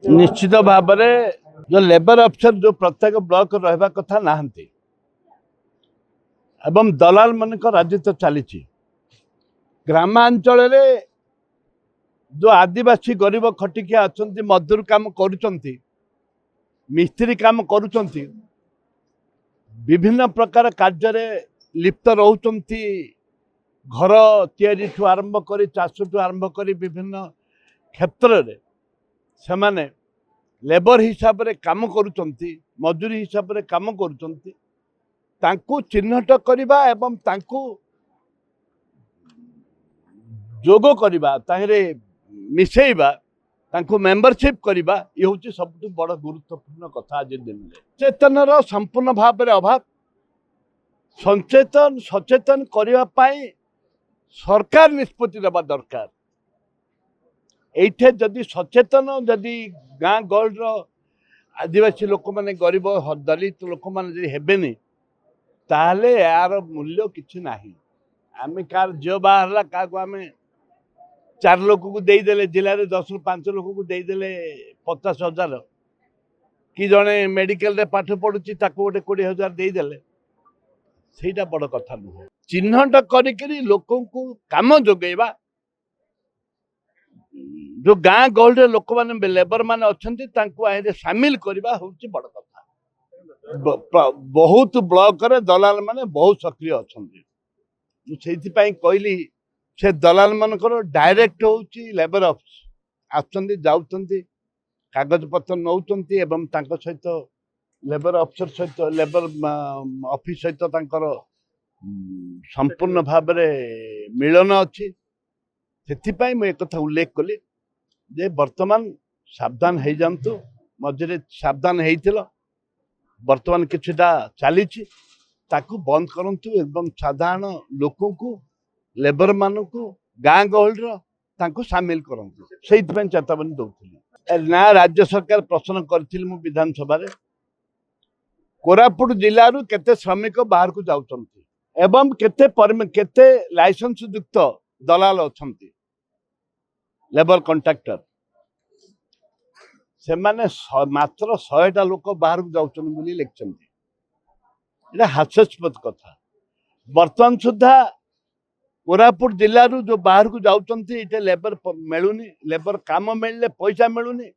निश्चित भाव में जो लेबर अफसर जो प्रत्येक ब्लॉक रहा कथा नहांती एवं दलाल मान राजनीति चली ग्रामांचल जो आदिवासी गरीब खटिकिया अच्छा मजदूर काम करुँच मिस्त्री काम करुँच विभिन्न प्रकार कार्य लिप्त रोच घर तैयारी आरंभ कर चाष आरंभ कर विभिन्न क्षेत्र में से माने लेबर हिसाब से काम करुँच मजूरी हिसाब से काम करुँच चिन्हट करवा एवं जोग करवा मिसेवा मेंबरशिप करवा ये हूँ सब बड़ गुरुत्वपूर्ण कथा आज दिन में चेतन संपूर्ण भाव में अभाव सचेतन करने सरकार निष्पत्ति देवा दरकार एठे जदि सचेतन जदि गाँ गहल आदिवासी लोक मैंने गरीब दलित लोक मैंने हेबेनी ताहले यार मूल्य किसी ना आम कार झील बाहर क्या आम 4 लोक को देदेले जिले में 10 ରୁ 5 लोक को देदेले 50,000 कि जड़े मेडिकल रे पाठ पढ़ुची गोटे 20,000 देदेले सेटा बड़ कथा नुह चिन्हट करी लोक को काम जोगेबा जो गाँ गहल लोक मैंने लेबर मान अच्छा सामिल करवा हूँ बड़ कथा बहुत ब्लॉक रे दलाल माने बहुत सक्रिय अच्छा से कहली से दलाल मानकर डायरेक्ट हूँ लेबर ऑफिस जाऊँच कागज पत्र नौ सहित लेबर अफसर सहित लेबर ऑफिस सहित संपूर्ण भाव में मिलन अच्छी से मुझे एक उल्लेख कली जे वर्तमान सावधान हो जातु मझे सावधान होता वर्तमान किछिटा चली बंद करूँ एवं साधारण लोक को लेबर मान को गाँ गहल सामिल करूँ से चेतावनी दौली ना राज्य सरकार प्रश्न करी विधानसभा कोरापुट जिलू केते श्रमिक बाहर को जाऊँ केते लाइसेंस युक्त दलाल अच्छा लेबर कॉन्ट्रैक्टर से माने मात्र 100टा लोक बाहर को जाऊँ लिखिं हास्यास्पद कथा वर्तमान सुधा कोरापुट जिलू जो बाहर को जाऊँ लेबर मिलूनी लेबर काम मिलले पैसा मिलूनी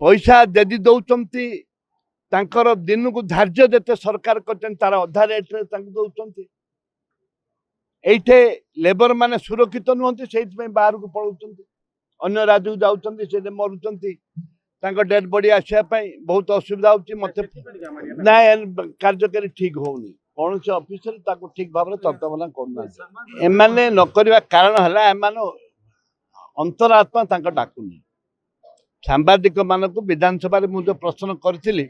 पैसा यदि दौरान दिन को धार्य देते सरकार कर तार अधा रेट्रे दौरान ये लेबर माने सुरक्षित नुहति से बाहर को पलाउं अन्य राज्य को जाऊँ मरुंच डेड बॉडी आसापी बहुत असुविधा होती मत ना कार्यकारी ठीक होनी कौन से ऑफिसर ठीक भाव में तत्वावधान करना नकर कारण है अंतरात्मा डाकुनी सांबादिक मान को विधानसभा मुझे प्रश्न करी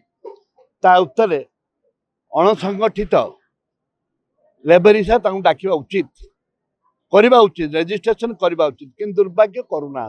उत्तर अणसंगठित लेबर हिसाब डाक उचित करवा उचित रेजिस्ट्रेशन करवा उचित कि दुर्भाग्य करूना।